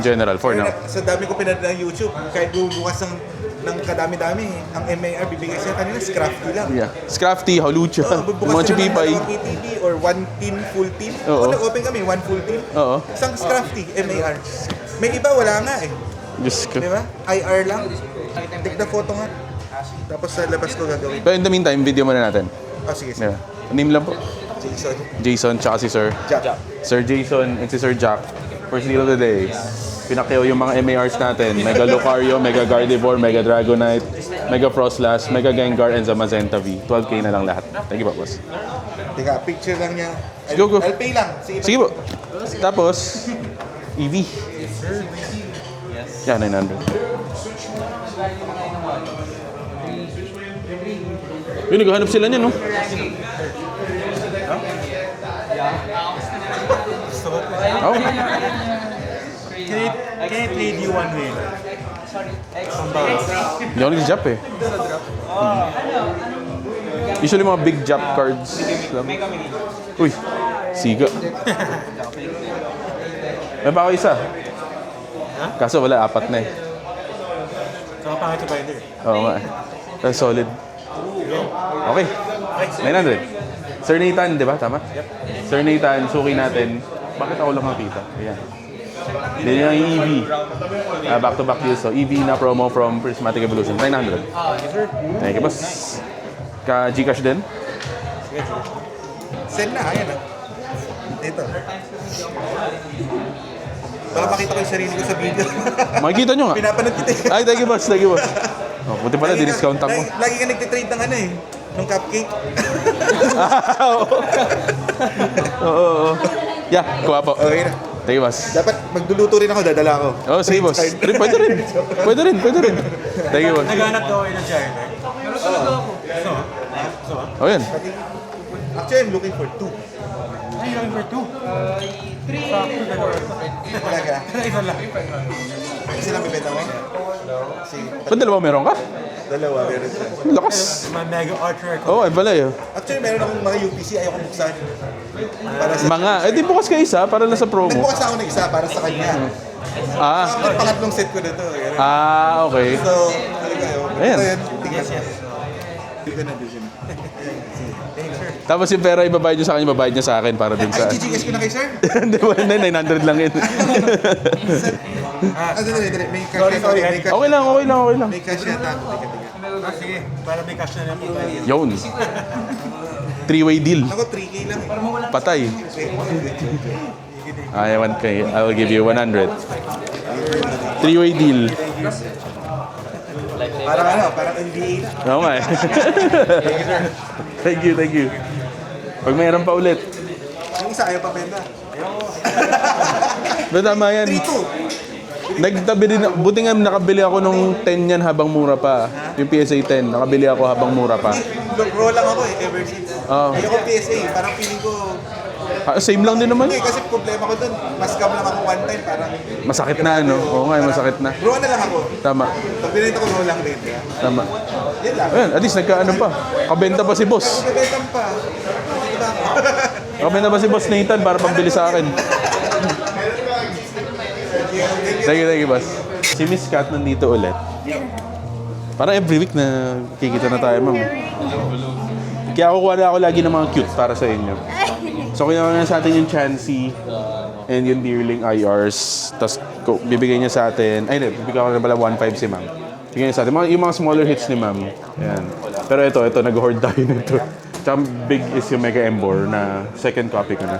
general, for now. Sa dami ko pinanood ng YouTube, kahit bubukas ng kadami-dami, ang MAR bibigay siya kanina, Scrafty lang. Yeah. Scrafty, Halucha, mga Bubukas sila ng chipipay. dalawang ATV or one team, full team. Oo. Nag-open kami, one full team. Oo. Isang Scrafty, MAR. May iba, wala nga eh. Diyos ko. Di ba? IR lang. Take the photo nga. Tapos sa labas ko gagawin. But in the meantime, video muna natin. Sige, sige. Yeah. Name lang po. Jason. Jason, tsaka si Sir. Jack. Sir Jason and si Sir Jack. First deal of the day. Pinakyaw yung mga MARs natin. Mega Lucario, Mega Gardevoir, Mega Dragonite, Mega Frostlass, Mega Gengar, and Zamazenta V. 12K na lang lahat. Thank you po, boss. Teka, picture lang niya. Go, go. I'll pay lang. Sige po. Tapos, EV. Yeah, 900. Yun, naghahanap sila niya, no? Oh. Can I trade you one wheel? Hindi ako nag-jump eh. Usually mga big jump cards lang. Uy, siga. May pa ako isa. Kaso wala, 4 na eh. Saka pangit sa binder. Oo nga eh. That's solid. Okay. 900. Sir Nathan, di ba? Tama? Yep. Sir Nathan, suki natin. Bakit ako lang nakita? Ayan. Hindi yung EV. Back to back deals. So, EV na promo from Prismatic Evolution. 900. Thank you, boss. Ka-Gcash din? Send na, ayan ah. Dito. Baka makita ko yung sarili ko sa video. Makikita nyo nga. Pinapanood kita eh. Ay, thank you, boss. Thank you, boss. Oh, buti pala, di-discount ako. Lagi ka nagtitrade ng ano eh. Nung cupcake. Oo. Yeah, kuha po. Okay na. Thank you, boss. Dapat magduluto rin ako, dadala ako. Oh, sige, boss. Pwede rin. Pwede rin. Thank you, boss. Naghanap daw kayo ng gyro. Oh, yan. Actually, I'm looking for 2. Ay, looking for 2. Talaga. Isa lang. Isa lang bibenta mo? Sige. Ba't dalawa meron ka? Dalawa, meron siya. Lakas. My Mega Archer. Oo, ay pala yun. Actually, meron akong mga UPC, ayaw kong buksan. Para sa... Mga, di bukas ka isa para na sa promo. Nagbukas ako ng isa para sa kanya. Ah, Ang pangatlong set ko na to. okay. So, talaga yun. Ayan. Ito yun. Tingnan siya. Dito na, dito na. Tapos yung pera ibabayad nyo sa akin, ibabayad nyo sa akin para dun sa... Ay, GGS ko na kay sir. Hindi ba? 900 lang yun. Dali. May cash yata. Okay lang. May cash yata. Teka. Sige, para may cash na naman tayo. Yun. 3-way deal. Ako, 3K lang. Patay. I want kay. I will give you 100. 3-way deal. Parang ano, parang NBA. Oo nga eh. Thank you. Pag mayroon pa ulit. Yung isa ayaw pa benda. Pero tama yan. 3-2. Nagtabi din, buti nga nakabili ako nung 10 yan habang mura pa. Yung PSA 10, nakabili ako habang mura pa. Roll lang ako eh, ever since. Oh. Ayoko PSA, parang feeling ko... Same lang din naman. Hindi, kasi problema ko dun, mas scam lang ako one time, parang... Masakit na ano. Oo nga, masakit na. Roll na lang ako. Tama. Pag binenta ko, roll lang din. Tama. Yan lang. Ayun, at least nagkaano pa. Kabenta pa si boss. Nabetam pa. Diba? Kabenta pa si boss Nathan para pambili sa akin. Thank you, boss. Si Miss Kat nandito ulit. Parang every week na kikita na tayo, ma'am. Kaya kukuha na ako lagi ng mga cute para sa inyo. So, kinuha na sa atin yung Chansey and yung Deerling IRs. Tapos, bibigay niya sa atin. Ay, hindi. Bibigyan ko na pala 1.5 si ma'am. Bibigyan niya sa atin. Yung mga smaller hits ni ma'am. Ayan. Pero ito, nag-hoard tayo nito. Tsaka big is yung Mega Embor na second copy ko na.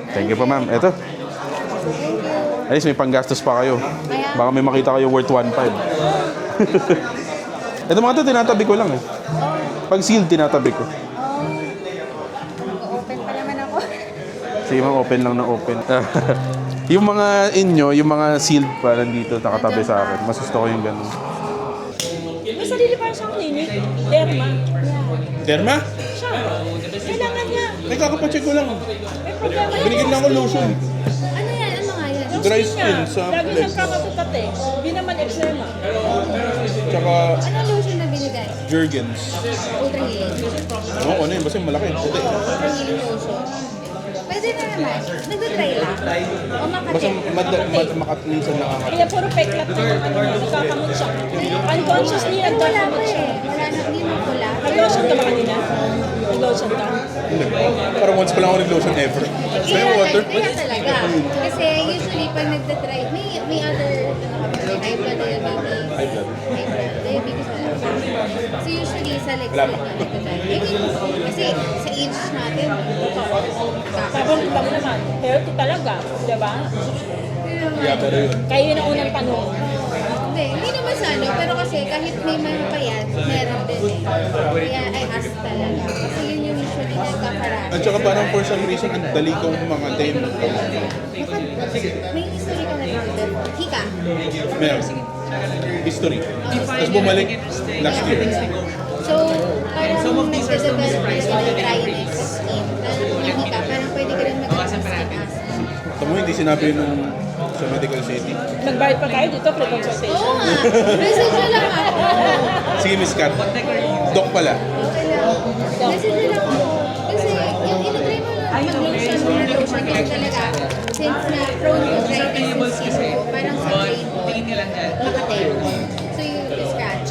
Thank you po, ma'am. Ito. At least may panggastos pa kayo. Baka may makita kayo worth 1.5. Ito mga ito, tinatabi ko lang eh. Pag sealed, tinatabi ko. Open pa naman ako. Sige, ma'am, open lang na open. Yung mga inyo, yung mga sealed pa nandito, nakatabi sa akin. Mas gusto ko yung ganun. May sarili pa siyang clinic. Derma. Derma? Siya. Kailangan niya. Nagkakapacheck ko lang. May problema yan. Binigyan lang ako lotion. Ano yan? Ano nga yan? Yung Dry skin skin niya, sa lagi legs. nagkakatukat eh. Hindi naman eczema. Tsaka Ano lotion na binigay? Jergens. Ultra healing. Oo, ano yun? Basta malaki. Puti. Ultra healing lotion. Pwede na naman. Nagtatry lang. O Basta makate. minsan nakakatawa. Kaya puro peklat na yung ano, nagkakamot siya. Unconsciously, Pero wala nagkakamot pa siya. eh. Wala na, hindi mo pula. Nag-lotion ka ba kanina? Nag-lotion ka? Parang once pa lang ako nag-lotion ever. Sa yung water. Kaya talaga. Kasi usually pag nagtatry, may other, may high blood diabetes. High blood. Diabetes wala. So usually sa legs Wala lang pa. na nagtatry. Kasi sa age natin, Tapos kita mo naman, healthy talaga. Diba? Yeah, pero yun. Kayo yun ang unang tanong. hindi naman sa ano, pero kasi kahit may mga payat, meron din eh. Kaya I ask talaga. Kasi yun yung usually nagkakarami. At saka parang for some reason, ang dali kong mga day mo. May history ka na dito before. Hika. Meron. History. Tapos bumalik last year. So, parang nagde-develop ka ng dryness sa skin. Lalo kung hika, parang pwede ka rin mag-skin acid. Tamo hindi sinabi nung sa medical city. Nagbayad pa tayo dito, free consultation. Oo nga. Message nyo lang ako. Sige, Miss Kat. Doc pala. Okay lang. Message nyo lang ako. Kasi yung inatry mo na mag-lotion mo na lotion yun talaga. Since na prone to dryness yung skin ko, parang sa brain mo, makate. So you scratch.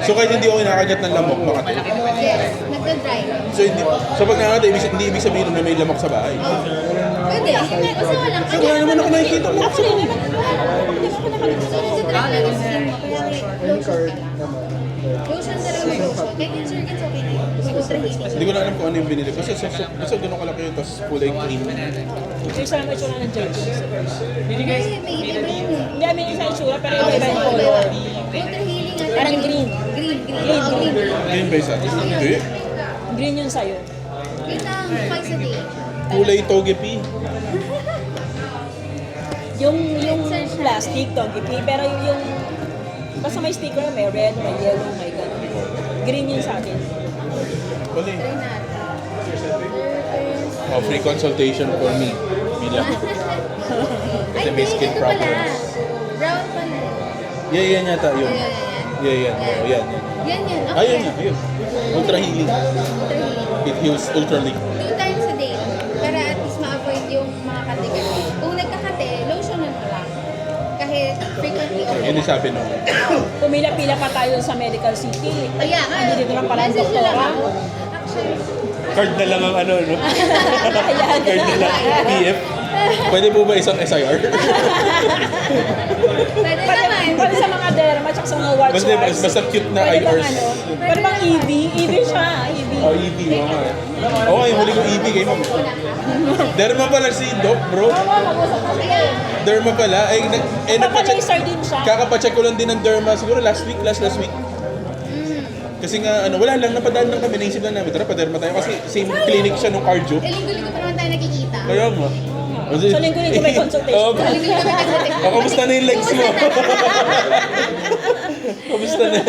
So kahit hindi ako kinakagat ng lamok, makati. Yes, nagda-dry. So pag nakakata, hindi ibig sabihin na may lamok sa bahay. Pwede. Basta walang So wala naman ako nakikita mo. Actually, hindi naman. Hindi ako nakalimutan. So nagda-dry lang yung skin mo. Kaya lotion ka lang. Lotion talaga mag-lotion. Kahit yung circuits okay na yun. Kasi ultra heating. Hindi ko na alam kung ano yung binili. Basta ganun kalaki yun, tapos kulay cream. Yung isa lang may itsura ng J. May iba yun eh. Hindi, may isa itsura, pero iba yung color. Ultra healing ata. Parang green. Green. Oo, green. Green ba isa? Hindi. Green yun sa'yo. Yun lang, twice a day. Kulay togepi. Yung plastic, togepi, pero yung basta may sticker, may red, may yellow, may gano'n. Green yun sa akin. Kulay. Try natin. Oh, free consultation for me. Mila. Ay, Kasi may hindi. skin Ito pala. problems. Brown pala. Yeah, yan yata yun. Ayan. Yeah, yan. Oh, yan. Yan. Okay. Ayun yan, ayun. Ultra healing. Ultra healing. It heals ultra leak. 2 times a day. Para at least ma-avoid yung mga kate-kate. Kung nagkakate, lotion na lang. Kahit frequently okay. Yun yung sabi nung. Pumila-pila pa tayo sa medical city. Kaya nga. Hindi dito lang pala ang message nyo lang doktora. ako. Actually, Card na lang ang ano, no? Ayan. Card na lang. PF. Pwede po ba isang SIR? pwede naman. Pwede sa mga derma, tsaka sa mga warts. Basta cute na Pwede bang IRs. ano? Pwede bang EV? EV siya, EV. Oh, EV. Oo, yung huli kong EV kay ma'am. Derma pala si Doc, bro. Oo, mag-usap ka. Ayan. Derma pala. Nagpa-laser din siya. Kakapacheck ko lang din ng derma. Siguro last week. Kasi nga, wala lang, napadaan lang kami. Naisip lang namin, tara, pa-derma tayo. Kasi same clinic siya nung cardio. Linggo-linggo pa naman tayo nakikita. Kaya nga. So, linggo-linggo may consultation. Oo. Linggo-linggo pa tayo nakikita. Kamusta na yung legs mo? Kamusta na?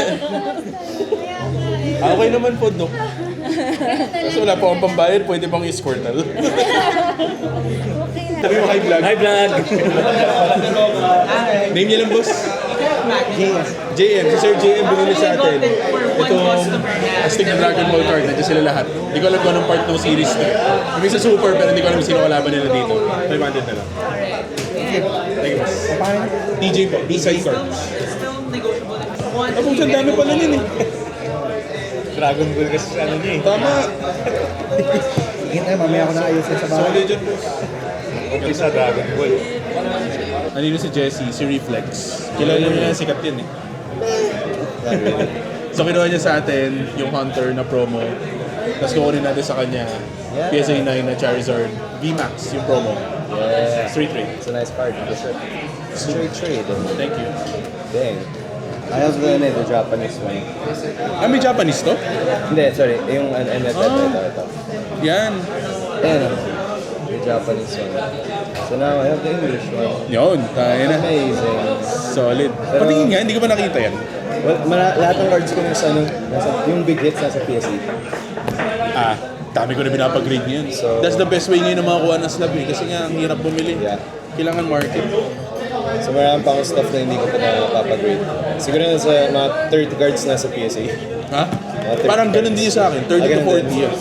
Okay naman po, Doc. Kasi wala pa akong pambayad, pwede bang i-squirtle? Sabi mo, hi vlog. Hi vlog. Name niya lang, boss? JM. Si Sir JM binili sa atin. Itong Astig na Dragon Ball card. Nandiyan sila lahat. Hindi ko alam kung anong part ng series to. Kami sa Super, pero hindi ko alam sino kalaban nila dito. 500 na lang. Thank you, boss. TJ po. B-side cards. Tapos ang dami pala yun eh. Dragon Ball kasi ano niya eh. Tama. Hintay, mamaya ako na ayusin sa bahay. Solid yun, boss. Okay sa Dragon Ball. Nandito si Jessie, si Reflex. Kilala niya, sikat yun eh. So kinuha niya sa atin yung Hunter na promo. Tapos kukunin natin sa kanya PSA 9 na Charizard VMAX yung promo. Yeah. Street rate. It's a nice card. Straight trade. Thank you. Dang. I have the Japanese one. Ah, may Japanese to? Hindi, sorry. Yung ito. Yan. Ayan. The Japanese one. So now I have the English one. Yun, tayo na. Amazing. Solid. Patingin nga, hindi ko pa nakita yan. Well, lahat ng cards ko nasa yung big hits nasa PSE. Ah, dami ko na pinapag-grade ngayon. So- That's the best way ngayon na makakuha ng slab eh. Kasi nga, ang hirap bumili. Yeah. Kailangan market. So marami pa akong stuff na hindi ko pa napapagrade. Siguro nasa mga 30 cards nasa PSE. Ha? Parang ganun din sa akin, 30 to 40 yan.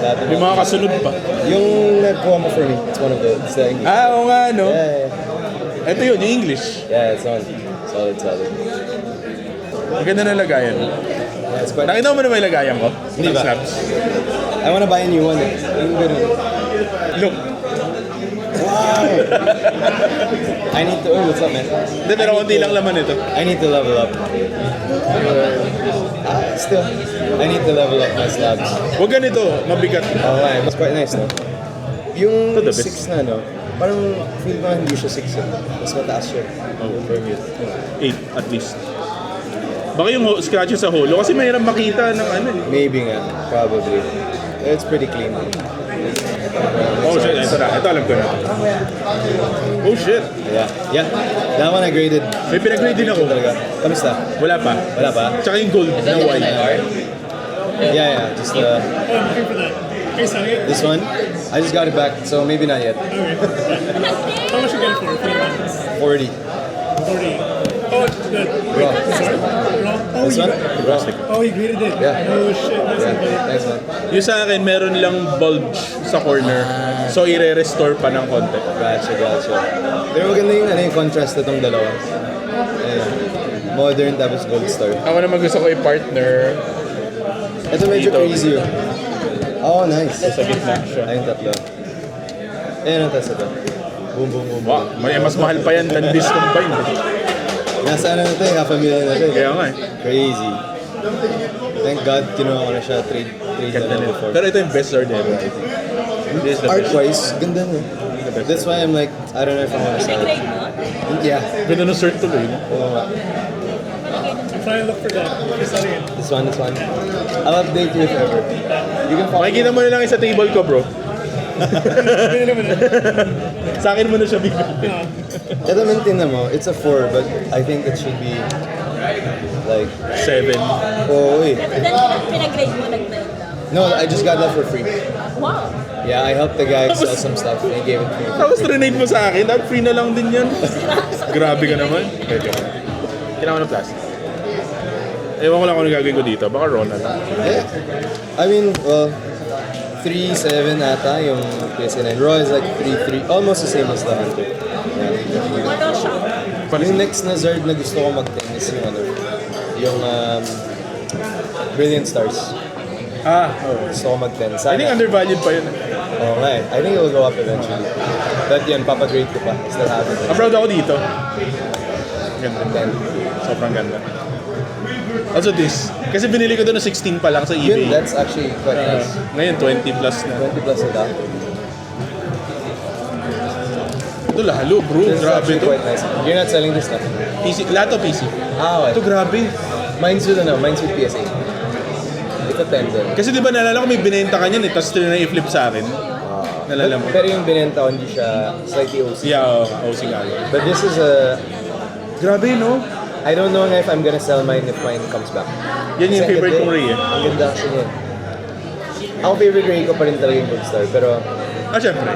Lahat Yung mga kasunod pa. Yung nagkuha mo for me, it's one of the, it's the English. Oo nga, no? Yeah. Ito yun, yung English. Yeah, it's on. Solid. Ang ganda ng lagayan. Yeah, it's quite Nakita mo na may lagayan ko? Hindi Ng ba? snaps. I wanna buy a new one eh. Yung ganun. Look. Wow! I need to, oh, what's up, man? Hindi, pero konti lang laman ito. I need to level up. Still, I need to level up my slabs. Huwag ganito, mabigat. Okay, it's quite nice, no? Yung Ito the best. 6 na, no? Parang feel ko hindi siya 6 eh. Mas mataas siya. For me. 8 at least. Baka yung scratches sa holo kasi mahirap makita ng ano eh. Maybe nga, probably. It's pretty clean. Oh shit, ito na. Ito alam ko na. Oh shit. Yeah. That one I graded. May pinag-grade din ako. Talaga. Kamusta? Wala pa. Wala pa? Tsaka yung gold na white. Yeah. Just this one. I just got it back, so maybe not yet. How much you get it for? 40. 40. Oh, good. Raw. Oh, This one? Raw. Oh, you graded it. Yeah. Oh, shit. That's Yeah. Nice one. Yung sa akin, meron lang bulge sa corner. So, i-restore pa ng konti. Gotcha. Pero maganda yung contrast na itong dalawa. Ayan. Modern tapos gold star. Ako naman gusto ko i-partner. Ito medyo Dito. crazy oh. Oh, nice. Sa gitna siya. Ayun tatlo. Ayan ang test ito. Boom. Wow, mas mahal pa yan than this combined. Nasa ano na ito eh, $500,000 na ito eh. Kaya nga eh. Crazy. Thank God, kinuha ko na siya trade Ganda na lang nito. before. Pero ito yung best Zard ever, I think. This is the best. Art-wise, ganda no. That's why I'm like, I don't know if I want to sell it. Grade mo? Yeah. Ganda ng shirt tuloy. No? Oo nga. I'm trying to look for that. Just out again. This one. I'll update you if ever. You can follow Makikita mo na lang yung sa table ko, bro. Sa akin mo na siya bigyan. Ito maintain mo, it's a 4, but I think it should be like, 7. oh wait. Then, pinag-grade mo, nag-grade lang. No, I just got that for free. Wow. Yeah, I helped the guy sell some stuff and he gave it to me. Tapos trinade mo sa akin, dapat free na lang din yan. Grabe ka naman. Kailangan ko ng plastic. Ewan ko lang kung ano gagawin ko dito. Baka raw na lang. Yeah. I mean, well, 3.7 ata yung PS9. Raw is like 3.3, almost the same as the Hunter. Yeah. Ano siya? Yung next na Zard na gusto ko mag-10 is yung ano, yung Brilliant Stars. Gusto ko mag-10. I think undervalued pa yun. Oh, nga eh. I think it will go up eventually. But yun, papagrade ko pa. Still have it. Proud ako dito. Ganda. 10. Sobrang ganda. Also this. Kasi binili ko doon na 16 pa lang sa eBay. Yun, that's actually quite nice. Ngayon 20 plus na. 20 plus na daw. Ito lalo bro. This is Grabe actually ito. quite nice. You're not selling this na? PC. Lahat to PC. Ah, Ito okay. grabe. Mine's with PSA. Ito 10 din. Kasi di ba nalala ko may binenta ka niyan eh. Tapos na i-flip sa akin. Nalala mo. Pero yung binenta ko, hindi siya slightly OC. Yeah, OC nga. But this is a... Grabe no? I don't know if I'm gonna sell mine if mine comes back. Yan yung Kasi favorite ang kong ganda Ray eh. Ang ganda kasi niya. Ako favorite Ray ko pa rin talaga yung Gold Star. Pero Syempre.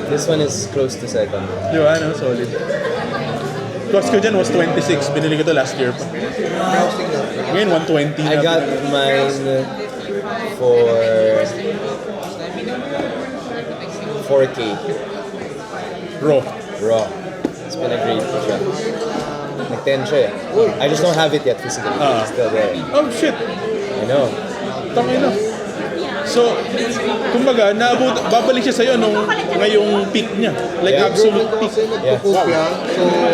this one is close to second. Di ba, no? Solid. Cost ko dyan was 26. Binili ko to last year pa. Ngayon, 120 na. I got mine for 4K Raw. raw. It's been a great ko siya. Nag-10 siya eh. I just don't have it yet physically. It's still there. Oh, shit. I know. Tangin na. So, kumbaga, babalik siya sa'yo nung ngayong peak niya. Like, Yeah. absolute peak. Yeah.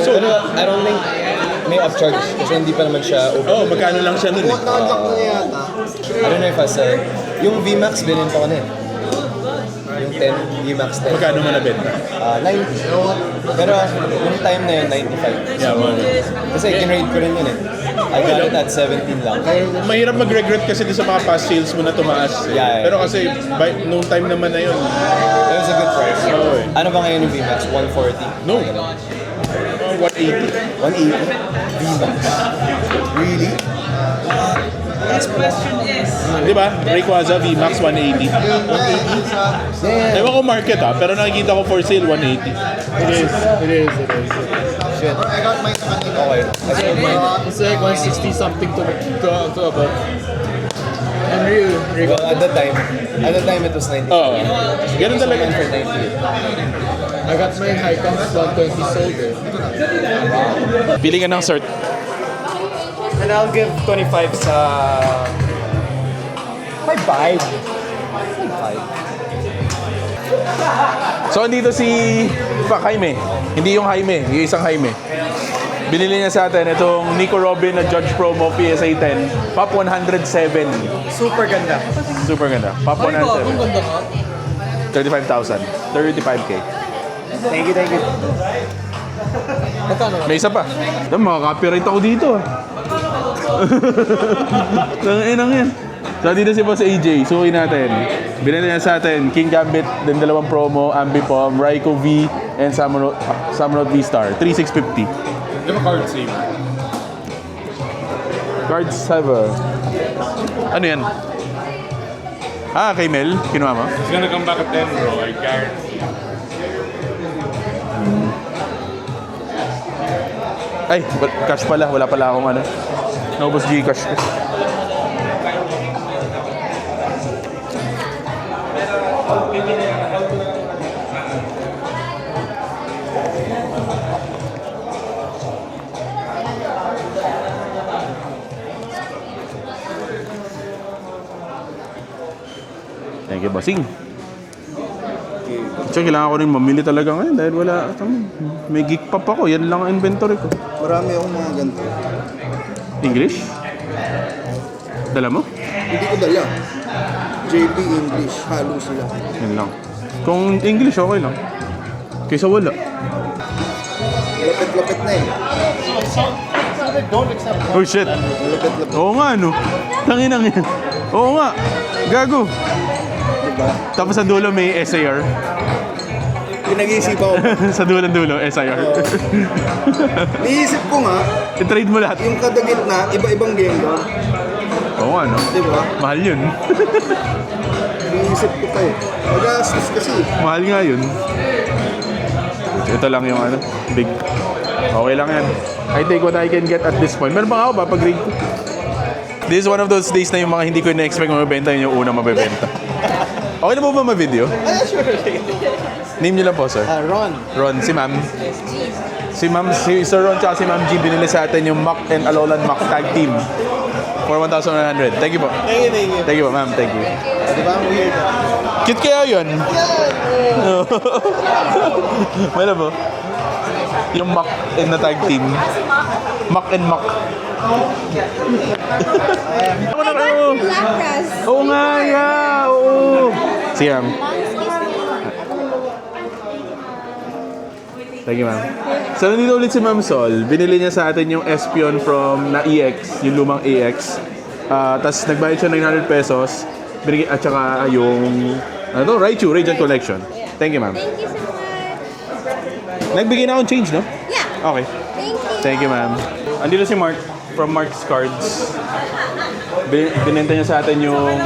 So, Pero I don't think may upcharge kasi hindi pa naman siya over. oh, magkano lang siya nun eh. I don't know if I sell. Yung VMAX binenta ko na eh. Yung 10, VMAX 10. Magkano man nabenta? 90. Pero yung time na yun, 95. Yeah, man. Kasi kinrate ko rin yun eh. I got it at 17 lang. Mahirap mag-regret kasi di sa mga past sales mo na tumaas. Eh. Yeah. Pero kasi, nung time naman na yun, It was a good price. Oo eh. Ano ba ngayon yung VMAX? 140? no. 180. 180? VMAX? Really? Di ba? Rayquaza VMAX 180. Yeah. Ewan ko market pero nakikita ko for sale 180. It is. Shit. Okay. I sold mine. It's like 160 something to about. Unreal. Well, at the time it was 90. Oo. Ganun talaga. For 90. I got my high comps 120 solder. Pili ka ng cert. And I'll give 25 sa... 5. So, andito si Jaime. Hindi yung Jaime, yung isang Jaime. Binili niya sa atin itong Nico Robin na Judge Promo PSA 10. Pop 107. Super ganda. Super ganda. Pop 107. 35,000. 35K. Thank you. May isa pa. Makaka-copyright ako dito. Tanginang yan. So, dito si Boss AJ. Suki natin. Binili niya sa atin King Gambit, din dalawang promo, Ambipom, Raikou V, and Samurott V-Star. 3,650. Give a card save. Cards have a... Ano yan? Ah, kay Mel? Kinuha mo? He's gonna come back at 10, bro. I guarantee. Ay, cash pala. Wala pala akong ano. Naubos Gcash. Thank you, bossing. So, kailangan ko rin mamili talaga ngayon dahil wala. May geek pop ako. Yan lang ang inventory ko. Marami akong mga ganito. English? Dala mo? Hindi ko dala. JP English, halo sila. Yan lang. Kung English, okay lang. Kaysa wala. Lapit-lapit na eh. Oh shit. Lapit-lapit, Oo nga, no? Tanginang yan. Oo nga. Gago. diba? Tapos sa dulo may SAR. Pinag-iisipan ko. Sa dulo, SIR. Niisip ko nga, I-trade mo lahat. yung kada gitna, iba-ibang game doon. Oo nga, no? Diba? Mahal yun. Niisip ko pa eh. Magastos kasi. Mahal nga yun. Ito lang yung ano, big. Okay lang yan. I take what I can get at this point. Meron pa ako, papag-grade ko. This is one of those days na yung mga hindi ko na-expect mabibenta, yun yung unang mabibenta. Okay na po ba ma-video? Name niyo lang po, sir. Ron. Ron, si ma'am. Si Sir Ron tsaka si Ma'am G binili sa atin yung Mac and Alolan Mac tag team for 1,100. Thank you po. Thank you. Thank you po, ma'am. Thank you. Diba ang weird? Cute kaya yun? Wala po. Yung Mac and na tag team. Mac and Mac. Ako na kayo. Lapras. Oo nga, yeah. Oo. Sige, ma'am. Thank you, ma'am. So, nandito ulit si Ma'am Sol. Binili niya sa atin yung Espion from na EX, yung lumang EX. Tapos nagbayad siya 900 pesos. At saka yung, ano to? Raichu, Radiant Collection. Thank you, ma'am. Thank you so much. Nagbigay na akong change, no? Yeah. Okay. Thank you. Thank you, ma'am. Andito si Mark from Mark's Cards. Binenta niya sa atin yung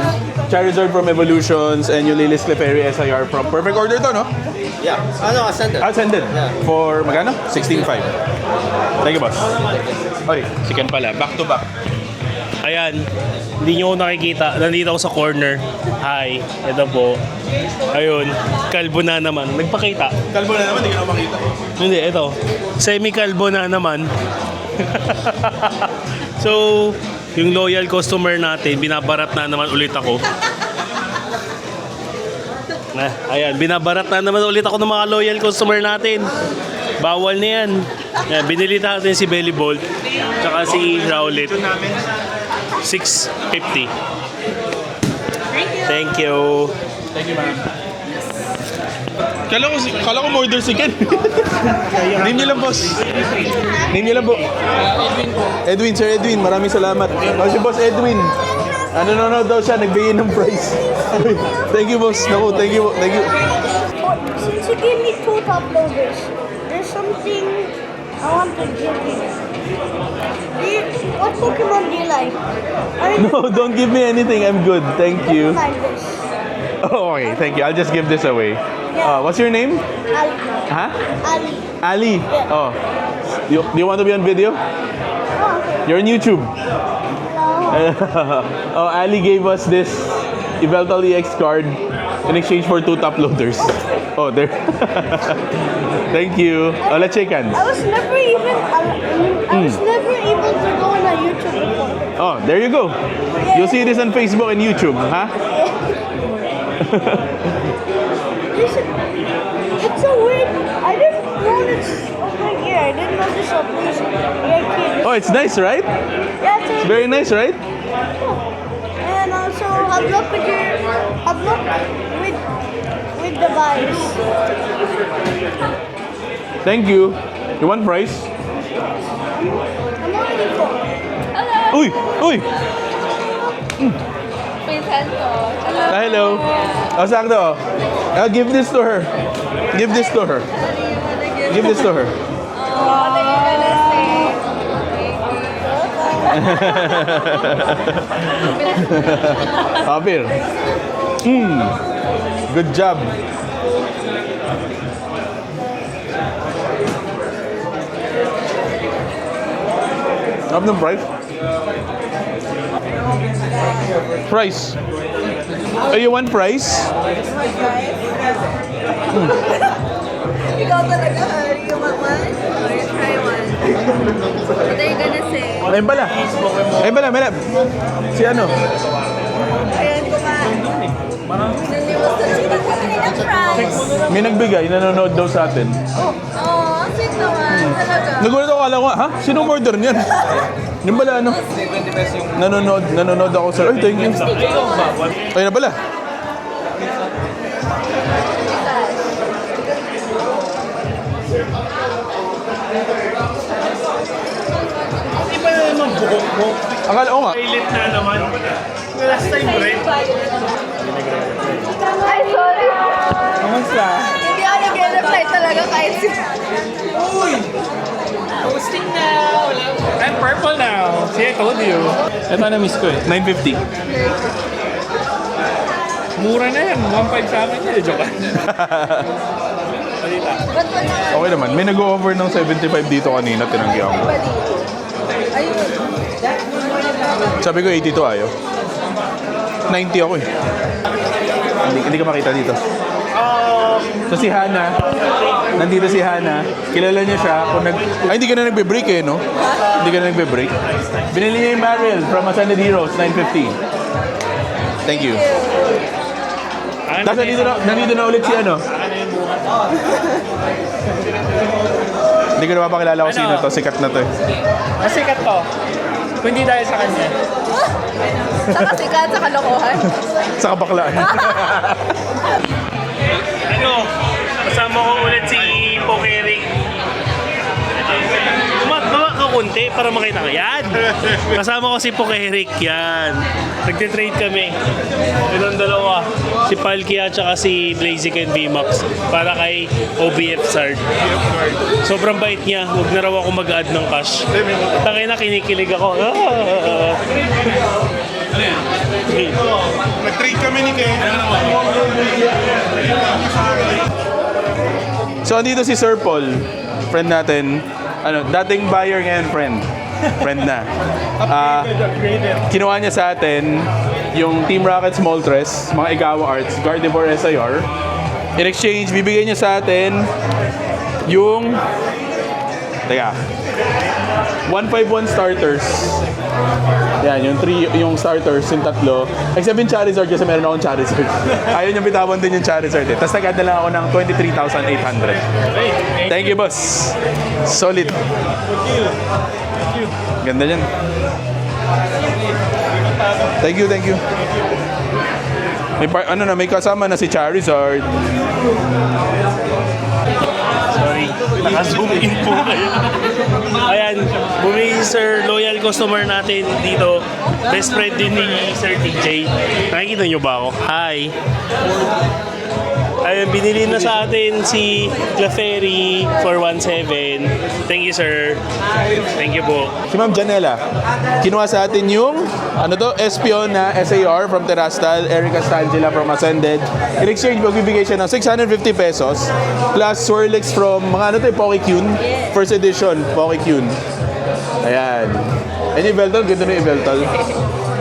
Charizard from Evolutions and yung Lilis Clefairy SIR from Perfect Order to, no? Yeah. Ano, ascended. Ascended. For magkano? 16.5. Thank you, boss. Oy, chicken pala. Back to back. Ayan, hindi nyo ako nakikita. Nandito ako sa corner. Hi, ito po. Ayun, kalbo na naman. Nagpakita. Kalbo na naman, hindi ka na makita. Hindi, ito. Semi-kalbo na naman. So, yung loyal customer natin, binabarat na naman ulit ako. Ayan, binabarat na naman ulit ako ng mga loyal customer natin. Bawal na yan. Ayan, binili natin si Belly Bolt, tsaka si Rowlet. 650. Thank you. Thank you, ma'am. Kala ko order si Ken. Name niyo lang, boss. Name niyo lang po. Edwin, Sir Edwin. Maraming salamat. Oh, si Boss Edwin. Ano daw siya, nagbigay ng price. Thank you, boss. Naku, thank you. Thank you. Since you gave me 2 top loaders, there's something I want to give you. What Pokemon do you like? No, don't give me anything. I'm good. Thank you. Like this. Oh, okay. Thank you. I'll just give this away. What's your name? Ali. Huh? Ali. Ali. Yeah. Oh. Do you want to be on video? Oh, okay. You're on YouTube. No. Oh, Ali gave us this Eveltal EX card in exchange for 2 top loaders. Oh, there. Thank you. Oh, let's shake hands. I was never able to go on a YouTube before. Oh, there you go. You'll see this on Facebook and YouTube, huh? It's so weird. I didn't know it's over here. I didn't know this place here. Oh, it's nice, right? Yeah, It's very nice, right? and also have luck with the buys. Thank you. You want price? I'm already full. Uy! Uy! Pinsan ko. Ah, hello. Oh, sakto. Oh, give this to her. Give this to her. Give this to her. What are you gonna say? Kapir. Good job. Have the price? Price. Oh, you want price? Ikaw talaga, you want one? Or you try one? What are you gonna say? Ayun pala. Ayun pala, Melab. Si ano? Ayan, kumain. Naniwas na sila ko kanina, Franz. May nagbigay, nanonood daw sa atin. Oh, sweet naman. Talaga. Nagulat ako, kala ko, ha? Sino order niyan? Yung pala, ano? Nanonood ako sa... Ay, thank you. Ayun na pala. Di ba naman buhok mo? Akala ko nga. Pilot na naman. Last time, right? Ay, sorry. Kamusta? Hindi ako nag-reply talaga kahit si... Posting na. I'm purple now. See, I told you. Ito na-miss ko eh. 950. Mura na yan. 1.5 sa akin yun. Joke. Balita. Ba't wala nga Okay naman. May nag-over ng 75 dito kanina. Tinanggihan ko. ba dito? Ayun. Sabi ko 82 ayaw. 90 ako eh. Hindi ka makita dito. So si Hana, nandito si Hana. Kilala niya siya kung ay, hindi ka na nagbe-break eh, no? Hindi ka na nagbe-break. Binili niya yung barrel from Ascended Heroes, 950. Thank you. Tapos nandito na ulit si ano? Hindi ko na mapakilala kung sino to. Sikat na to eh. Masikat to. Kung hindi dahil sa kanya. Sa kasikat, sa kalokohan. Sa kabaklaan. Ano, kasama ko ulit si Pokeric. Baba ka konti para makita ka. Yan! Kasama ko si Pokeric. Yan. Nagtitrade kami. Yung dalawa. Si Palkia at saka si Blazic and VMAX. Para kay OBF Sard. Sobrang bait niya. Huwag na raw ako mag-add ng cash. Tangay na, kinikilig ako. Nag-trade kami ni Ken. So, andito si Sir Paul. Friend natin. Ano, dating buyer ngayon friend. Friend na. Kinuha niya sa atin yung Team Rocket Small Tres, mga Igawa Arts, Gardevoir SIR. In exchange, bibigay niya sa atin yung 151 starters. Yan, yung starters, yung tatlo. Except yung Charizard kasi meron akong Charizard. Ayaw niyang bitawan din yung Charizard eh. Tapos nag-add na lang ako ng 23,800. Thank you, boss. Solid. Ganda yan. Thank you, thank you. May kasama na si Charizard. Sorry, naka-zoom in po kayo. Ayan, bumili si Sir, loyal customer natin dito. Best friend din ni Sir TJ. Nakikita niyo ba ako? Hi! Ayan, binili na sa atin si Clefairy for 1.7. Thank you, sir. Thank you po. Si Ma'am Janela, kinuha sa atin yung Espion na SAR from Terastal, Erica Stangela from Ascended. In exchange, magbibigay siya ng 650 pesos plus Swirlix from mga Pokekyun. First edition, Pokekyun. Ayan. And yung Veltal, ganda na yung Veltal.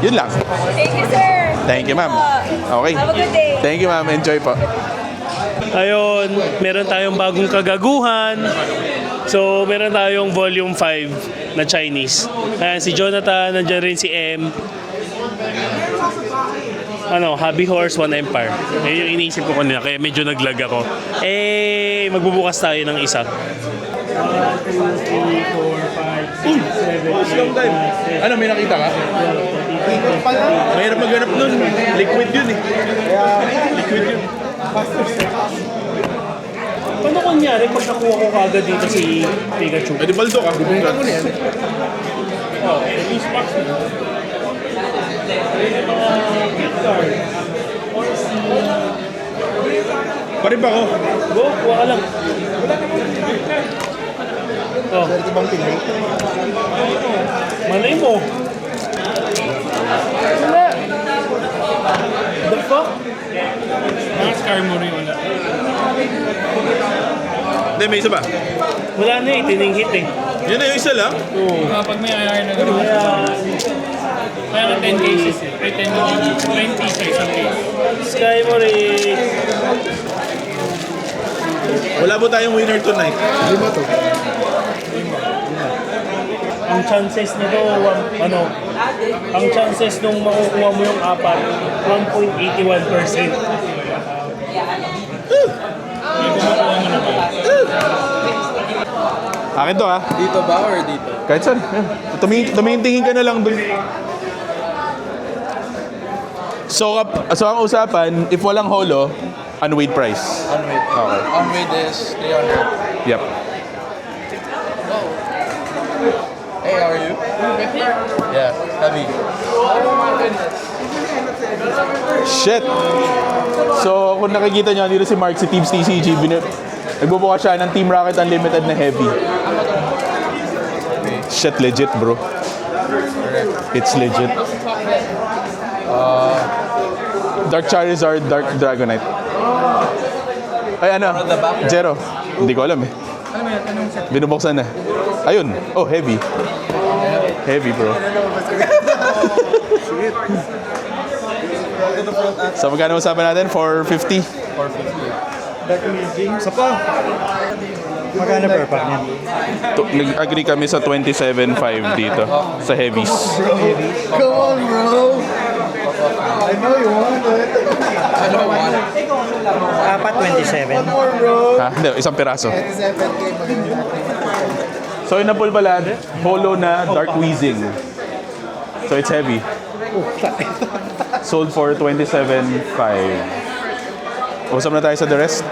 Yun lang. Thank you, sir. Thank you, ma'am. Okay. Have a good day. Thank you, ma'am. Enjoy po. Ayun, meron tayong bagong kagaguhan. So, meron tayong volume 5 na Chinese. Ayan, si Jonathan, nandiyan rin si M. Hobby Horse, One Empire. Yun yung iniisip ko kanina, kaya medyo naglag ako. Magbubukas tayo ng isa. 1, 2, 3, 4, 5, 6, 7, 8, 9, 10. Ano, may nakita ka? Mahirap maghanap nun. Liquid yun eh. Liquid yun. Paano kunyari pag nakuha ko kagad dito si Pikachu? Di baldo ka. Bibenta mo na yan. Release box na. Gift card. Parin ba ako? Go, kuha ka lang. Swerte bang Pinoy? Malay mo. Wala. The fuck? Mga Scar mo rin wala. Hindi, may isa ba? Wala na eh, tininghit eh. Yun na yung isa lang? Pag may IR na gano'n. Kaya ka 10 cases eh. Ay, 20 sa isang case. Sky mo rin. Wala po tayong winner tonight. Lima to. Ang chances nito, ang chances nung makukuha mo yung 4, 1.81%. Akin to ha. Dito ba or dito? Kahit saan. Tumingin ka na lang dun. So ang usapan, if walang holo, unweighed price. Unweighed. Okay. Unweighed is 300. Yep. Hey, how are you? Yeah, heavy. Shit! So, kung nakikita nyo, dito si Mark, si Teams TCG, nagbubukas siya ng Team Rocket Unlimited na heavy. Shit, legit, bro. It's legit. Dark Charizard, Dark Dragonite. Ay, ano? Zero. Hindi ko alam eh. Binubuksan na. Ayun. Oh, heavy. Heavy, bro. So, magkano usapan natin? 450? Isa pa. Magkano per pack niyan? Nag-agree kami sa 27.5 dito. Sa heavies. Come on, bro. I know you want it. Apat 27. More, bro. Ha? Hindi, isang piraso. 27K maganda. So, yun na po pala, holo na Dark Weezing. So, it's heavy. Sold for 27.5. Usap na tayo sa the rest?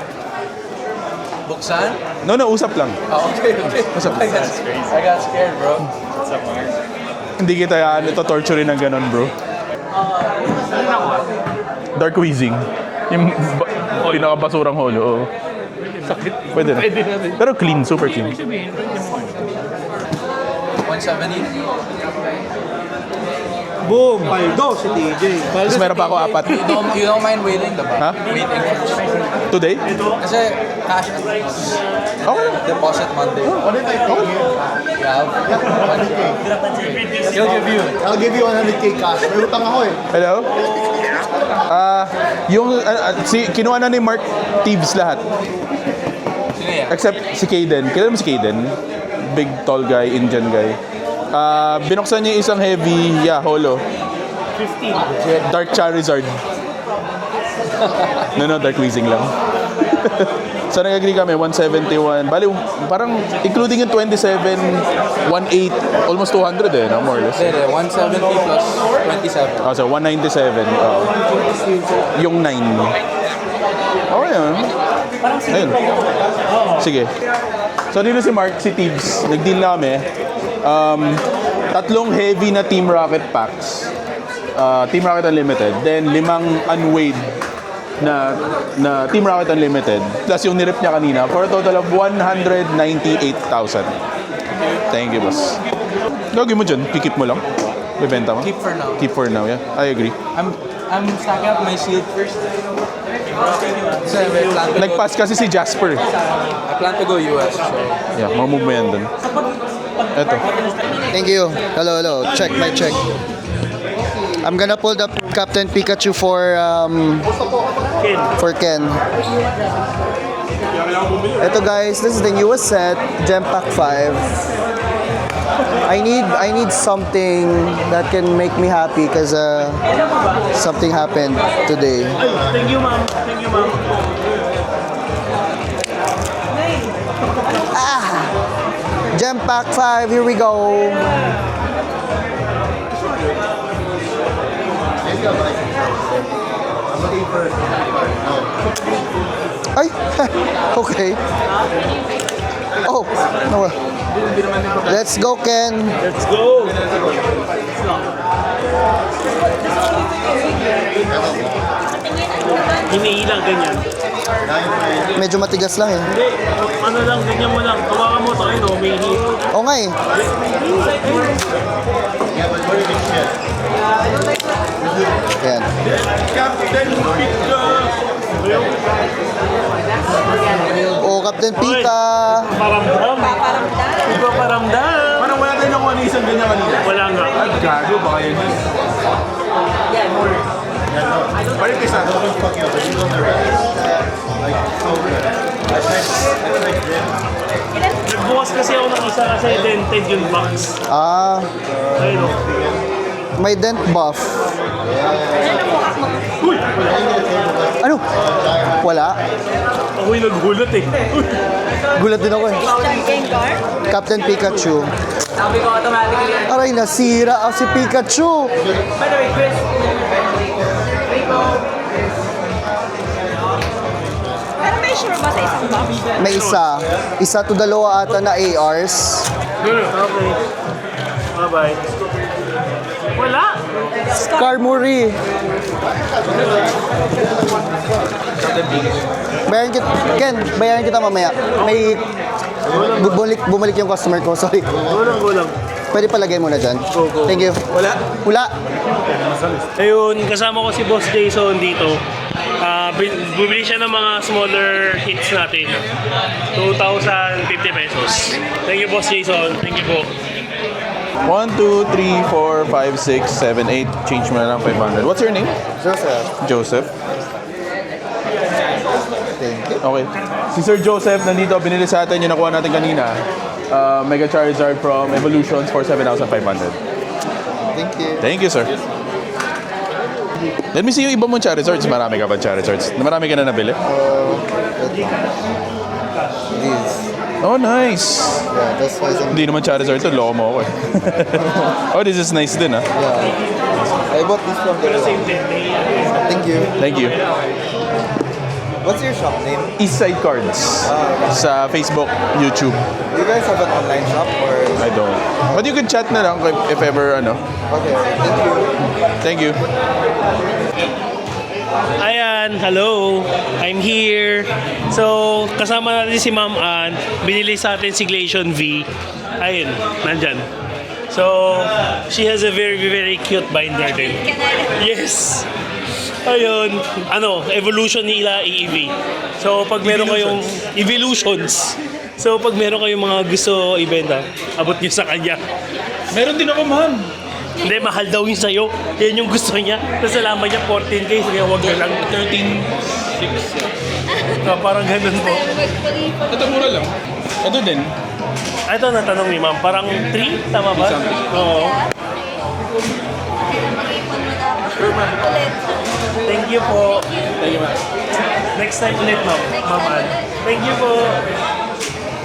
Buksan? No, usap lang. Oh, okay. Usap. I got scared, bro. Hindi kita torturein ng ganun, bro. Dark Weezing. Yung pinakabasurang holo. Oh. Pwede na. Pero clean, super clean. 170. Boom! Paldo si TJ. Tapos meron pa ako 4. You don't mind waiting, diba? Ha? Waiting first. Today? Kasi cash Okay. deposit Monday. Yeah. He'll give you. I'll give you 100K cash. May utang ako eh. Hello? Kinuha na ni Mark Thieves lahat. Sino yan? Except si Kaden. Kilala mo si Kaden? Big, tall guy, Indian guy. Binuksan niya isang heavy, holo. 15. Dark Charizard. No, Dark Weezing lang. So nag-agree kami, 171. Bali, parang including yung 27, 18, almost 200 eh, no? More or less. Hindi, 170 plus 27. So 197. Yung 9. Okay yun. Ayun. Sige. So dito si Mark, si Tibbs, nag-deal na kami. 3 heavy na Team Rocket packs. Team Rocket Unlimited. Then 5 unweighed na Team Rocket Unlimited. Plus yung nirip niya kanina. For a total of 198,000. Thank you, boss. Gagawin mo dyan. Pikit mo lang. Bebenta mo. Keep for now. Keep for now, yeah. I agree. I'm stacking up my shield first. Kasi I plan to Nag-pass kasi si Jasper. I plan to go US, so... Yeah, mamove mo yan dun. Eto. Thank you. Hello. Check my check. I'm gonna pull the Captain Pikachu for Ken. Ito guys, this is the newest set, Gem Pack 5. I need something that can make me happy because something happened today. Thank you, ma'am. Thank you, ma'am. Gem Pack 5, here we go. Ay, okay. Oh, no. Let's go, Ken. Let's go. Hinihilang ganyan. Medyo matigas lang eh. Hindi, ano lang, ganyan mo lang. Kawakan mo tayo, no? May hit. Oo nga eh. Ayan. Oh, Captain Pika. Paramdam. Hindi ko paramdam. Parang wala tayo nakuha ng isang ganyan kanina. Wala nga. Gago, baka yun. Balik isa. Nagbukas kasi ako ng isa kasi dented yung box. Ah, Ayun, no? may dent buff. Ano? Wala? Ako'y nagulat eh. Gulat din ako eh. Captain Pikachu. Aray, nasira si Pikachu. Pero may sure ba sa isang box? May isa. Isa to dalawa ata na ARs. Okay. Bye-bye. Wala. Skarmory. Bayaran kita, Ken, bayaran kita mamaya. May bumalik yung customer ko, sorry. Gulang. Pwede palagay mo na dyan. Thank you. Wala. Ayun, kasama ko si Boss Jason dito. Bumili siya ng mga smaller hits natin. 2,050 pesos. Thank you, Boss Jason. Thank you po. 1, 2, 3, 4, 5, 6, 7, 8. Change mo na lang 500. What's your name? Joseph. Joseph. Thank you. Okay. Si Sir Joseph nandito, binili sa atin yung nakuha natin kanina. Mega Charizard from Evolutions for 7,500. Thank you. Thank you, sir. Let me see yung iba mong Charizards. Marami ka ba Charizards? Marami ka na nabili? These. Oh, nice. Yeah, that's why some... Hindi naman Charizard to. Loko mo ako eh. Oh, this is nice din, ah. Yeah. I bought this from the... Thank you. Thank you. What's your shop name? Eastside Cards. Sa Facebook, YouTube. Do you guys have an online shop or... I don't. But you can chat na lang if ever, ano. Okay, thank you. Thank you. Ayan, hello. I'm here. So, kasama natin si Ma'am Ann. Binili sa atin si Glacian V. Ayun, nandyan. So, she has a very, very cute binder din. Yes! Ayun, evolution nila EEV. So, pag meron kayong evolutions. So, pag meron kayong mga gusto ibenta, abot nyo sa kanya. Meron din ako, ma'am. Hindi, mahal daw yung sa'yo. Yan yung gusto niya. Tapos alaman niya, 14K. Sige, huwag na lang. 13,600. Parang ganun po. Ito mura lang. Ito din. Ito natanong ni ma'am. Parang 3? Tama ba? Oo. Thank you po. Thank you, ma'am. Next time ulit, ma'am. Ma'am Ann. Thank you po.